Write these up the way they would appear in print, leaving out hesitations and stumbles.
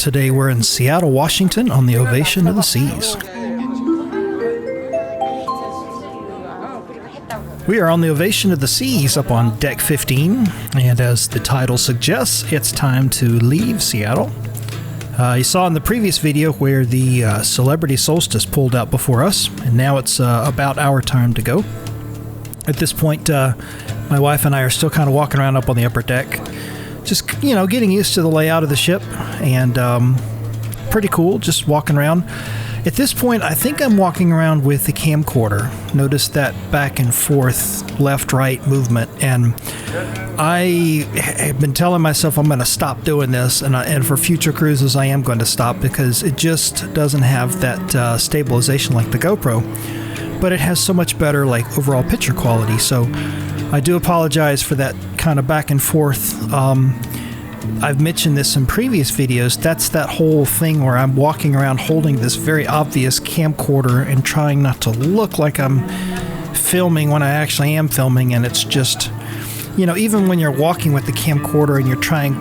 Today we're in Seattle, Washington on the Ovation of the Seas. We are on the Ovation of the Seas up on Deck 15, and as the title suggests, it's time to leave Seattle. You saw in the previous video where the Celebrity Solstice pulled out before us, and now it's about our time to go. At this point, my wife and I are still kind of walking around up on the upper deck, just, getting used to the layout of the ship, and pretty cool, just walking around. At this point, I think I'm walking around with the camcorder. Notice that back and forth, left-right movement, and I have been telling myself I'm going to stop doing this, and for future cruises I am going to stop because it just doesn't have that stabilization like the GoPro, but it has so much better overall picture quality. So I do apologize for that kind of back and forth. I've mentioned this in previous videos. That's that whole thing where I'm walking around holding this very obvious camcorder and trying not to look like I'm filming when I actually am filming, and it's just, even when you're walking with the camcorder and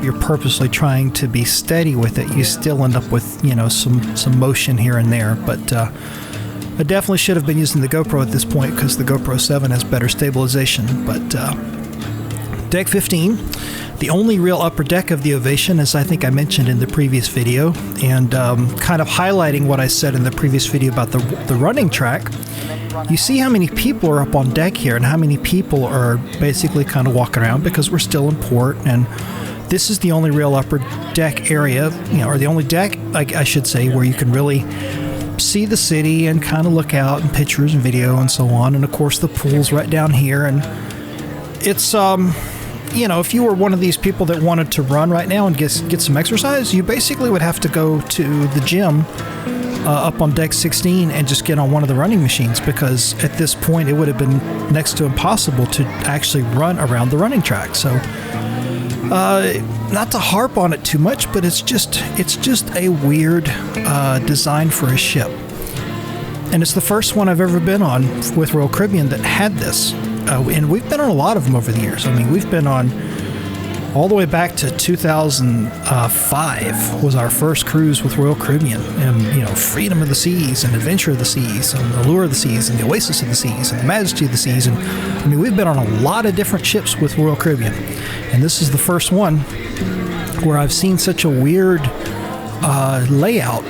you're purposely trying to be steady with it, you still end up with, some motion here and there. But I definitely should have been using the GoPro at this point because the GoPro 7 has better stabilization. But Deck 15, the only real upper deck of the Ovation, as I think I mentioned in the previous video, and kind of highlighting what I said in the previous video about the running track. You see how many people are up on deck here and how many people are basically kind of walking around because we're still in port, and this is the only real upper deck area, or the only deck, I should say, where you can really see the city and kind of look out and pictures and video and so on. And of course the pool's right down here, and it's if you were one of these people that wanted to run right now and get some exercise, you basically would have to go to the gym up on Deck 16 and just get on one of the running machines, because at this point it would have been next to impossible to actually run around the running track. So not to harp on it too much, but it's just a weird design for a ship. And it's the first one I've ever been on with Royal Caribbean that had this. And we've been on a lot of them over the years. I mean, we've been on all the way back to 2005 was our first cruise with Royal Caribbean. And, Freedom of the Seas and Adventure of the Seas and Allure of the Seas and the Oasis of the Seas and the Majesty of the Seas. And, we've been on a lot of different ships with Royal Caribbean. And this is the first one where I've seen such a weird layout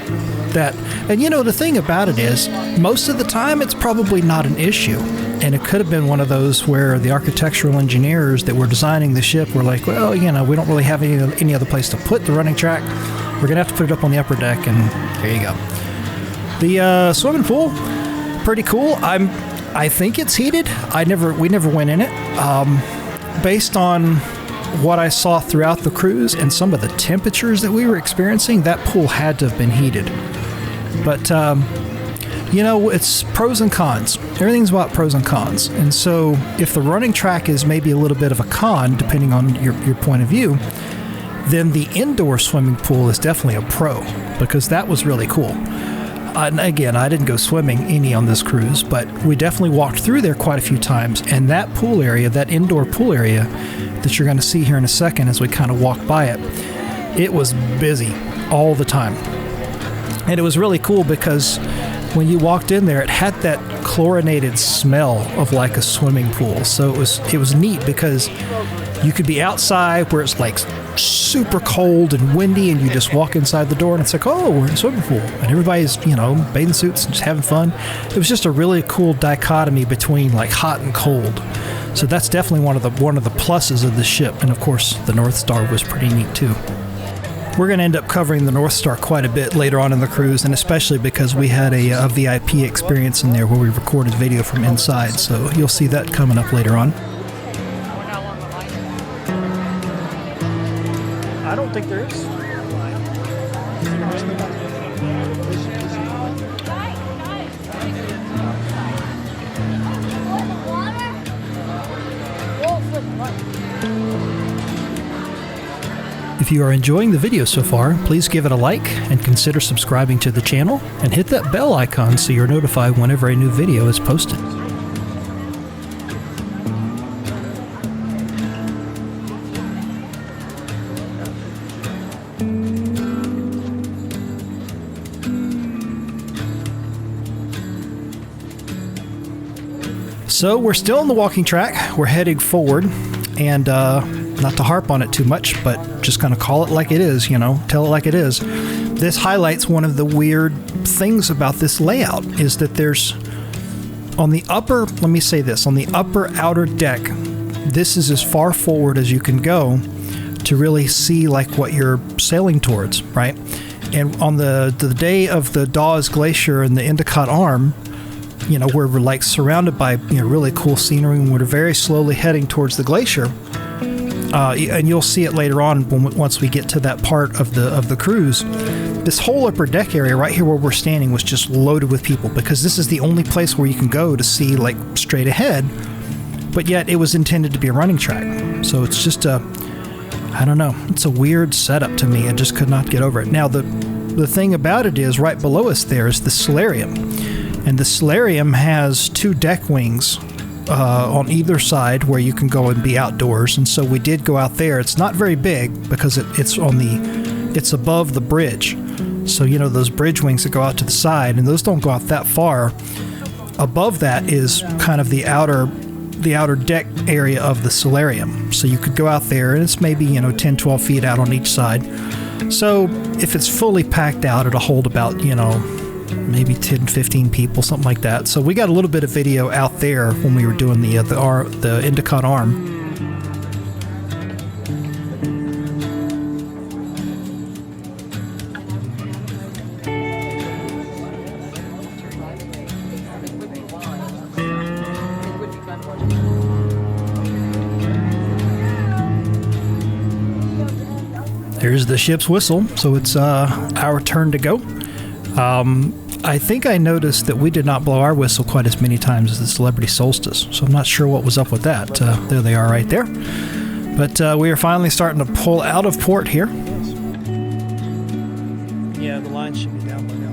that, and the thing about it is, most of the time it's probably not an issue. And it could have been one of those where the architectural engineers that were designing the ship were like, well, we don't really have any other place to put the running track. We're going to have to put it up on the upper deck, and there you go. The swimming pool, pretty cool. I think it's heated. We never went in it. Based on what I saw throughout the cruise and some of the temperatures that we were experiencing, that pool had to have been heated. But it's pros and cons. Everything's about pros and cons. And so if the running track is maybe a little bit of a con, depending on your point of view, then the indoor swimming pool is definitely a pro, because that was really cool. And again, I didn't go swimming any on this cruise, but we definitely walked through there quite a few times. And that pool area, that indoor pool area that you're going to see here in a second as we kind of walk by it, it was busy all the time. And it was really cool because when you walked in there, it had that chlorinated smell of like a swimming pool. So it was neat because you could be outside where it's like super cold and windy, and you just walk inside the door and it's like, oh, we're in a swimming pool, and everybody's bathing suits and just having fun. It was just a really cool dichotomy between like hot and cold. So that's definitely one of the pluses of the ship. And of course the North Star was pretty neat too. We're going to end up covering the North Star quite a bit later on in the cruise, and especially because we had a VIP experience in there where we recorded video from inside, so you'll see that coming up later on. I don't think there is. If you are enjoying the video so far, please give it a like and consider subscribing to the channel, and hit that bell icon so you're notified whenever a new video is posted. So we're still on the walking track. We're heading forward, and not to harp on it too much, but just kind of call it like it is, you know, tell it like it is. This highlights one of the weird things about this layout is that there's on the upper, let me say this, on the upper outer deck, this is as far forward as you can go to really see like what you're sailing towards, right? And on the day of the Dawes Glacier and the Endicott Arm, you know, we're like surrounded by, you know, really cool scenery, and we're very slowly heading towards the glacier. And you'll see it later on once we get to that part of the cruise. This whole upper deck area right here where we're standing was just loaded with people because this is the only place where you can go to see like straight ahead, but yet it was intended to be a running track. So it's just I don't know, it's a weird setup to me. I just could not get over it. Now the thing about it is right below us there is the solarium, and the solarium has 2 deck wings on either side where you can go and be outdoors. And so we did go out there. It's not very big because it's above the bridge. So, you know, those bridge wings that go out to the side, and those don't go out that far. Above that is kind of the outer deck area of the solarium. So you could go out there, and it's maybe, you know, 10, 12 feet out on each side. So if it's fully packed out, it'll hold about, you know, maybe 10, 15 people, something like that. So we got a little bit of video out there when we were doing the Endicott Arm. There's the ship's whistle, so it's our turn to go. I think I noticed that we did not blow our whistle quite as many times as the Celebrity Solstice, so I'm not sure what was up with that. There they are right there. But we are finally starting to pull out of port here. Yeah, the line should be down by now.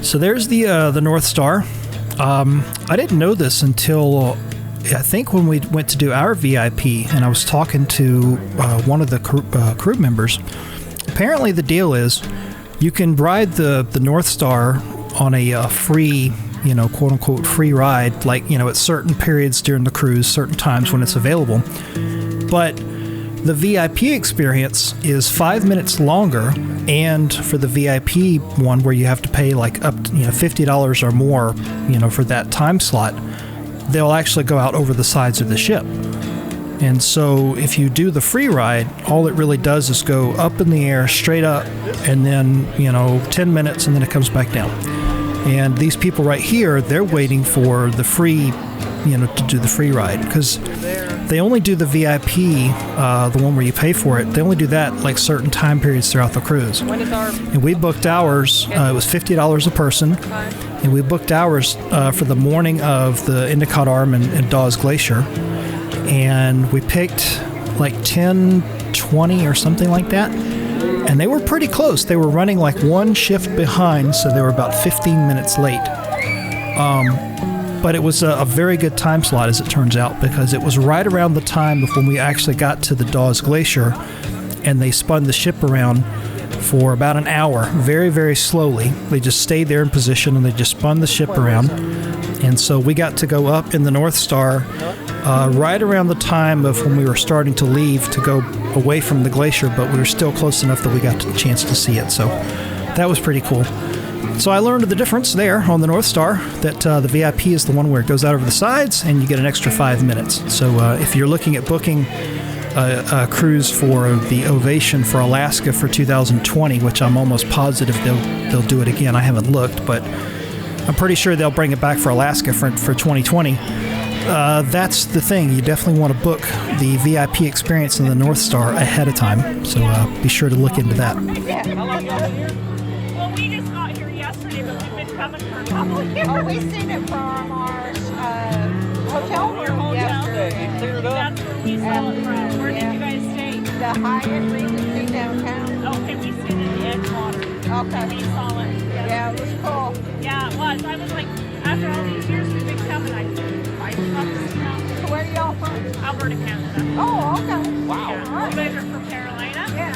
So there's the North Star. I didn't know this until I think when we went to do our VIP, and I was talking to one of the crew members. Apparently the deal is you can ride the North Star on a free, you know, quote unquote free ride, like, you know, at certain periods during the cruise, certain times when it's available. But the VIP experience is 5 minutes longer, and for the VIP one where you have to pay like up to, you know, $50 or more, you know, for that time slot, they'll actually go out over the sides of the ship. And so if you do the free ride, all it really does is go up in the air, straight up, and then, you know, 10 minutes, and then it comes back down. And these people right here, they're waiting for the free, you know, to do the free ride, because they only do the VIP, the one where you pay for it. They only do that like certain time periods throughout the cruise. And we booked ours. It was $50 a person, and we booked ours for the morning of the Endicott Arm and Dawes Glacier. And we picked like 10:20 or something like that. And they were pretty close. They were running like one shift behind, so they were about 15 minutes late. But it was a very good time slot, as it turns out, because it was right around the time of when we actually got to the Dawes Glacier, and they spun the ship around for about an hour, very, very slowly. They just stayed there in position, and they just spun the ship around. And so we got to go up in the North Star right around the time of when we were starting to leave to go away from the glacier, but we were still close enough that we got a chance to see it. So that was pretty cool. So I learned the difference there on the North Star, that the VIP is the one where it goes out over the sides and you get an extra 5 minutes. So if you're looking at booking a cruise for the Ovation for Alaska for 2020, which I'm almost positive they'll do it again. I haven't looked, but I'm pretty sure they'll bring it back for Alaska for 2020. That's the thing. You definitely want to book the VIP experience in the North Star ahead of time. So be sure to look into that. Well, we just got here yesterday, but we've been coming for a couple of years. Oh, we seen it from our hotel room yesterday. That's where we saw it from. Where did you guys stay? The Hyatt Regency downtown. Oh, Okay. We saw it. Yeah, it was cool. Yeah, it was. I was like, after all these years we've been coming, I love this town. So where are y'all from? Alberta, Canada. Oh, okay. Wow. Yeah. All right. You guys are from Carolina? Yeah,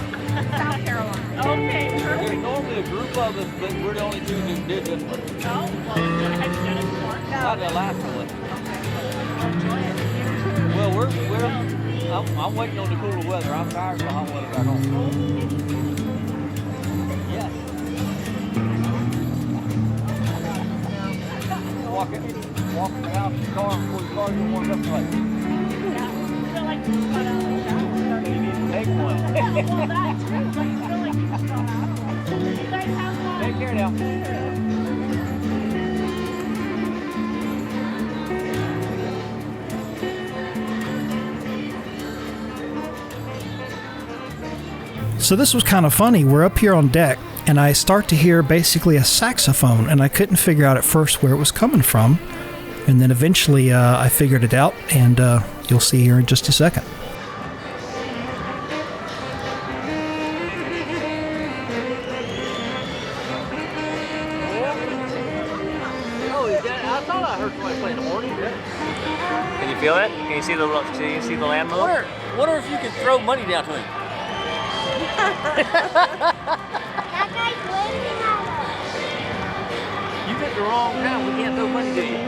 South Carolina. Okay, There's perfect. normally a group of us, but we're the only two that did this one. Oh, well, have you done it before? Not the last one. Enjoy it. Well, I'm waiting on the cooler weather. I'm tired of the hot weather back home. Yeah. Walking out the car before the car gets warmed up like. Yeah. I feel like you just got out of the shower. You need to take one. Well, that too. But you feel like you just got out of it. You guys have one? Take care now. So this was kind of funny. We're up here on deck, and I start to hear basically a saxophone, and I couldn't figure out at first where it was coming from. And then eventually I figured it out, and you'll see here in just a second. Oh, is that? I thought I heard somebody playing the horn. Can you feel it? Can you see the land move? Wonder if you could throw money down to him. That guy's waving at us. You picked the wrong time. We can't throw money to you.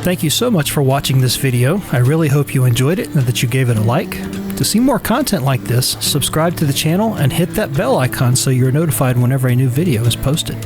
Thank you so much for watching this video. I really hope you enjoyed it and that you gave it a like. To see more content like this, subscribe to the channel and hit that bell icon so you're notified whenever a new video is posted.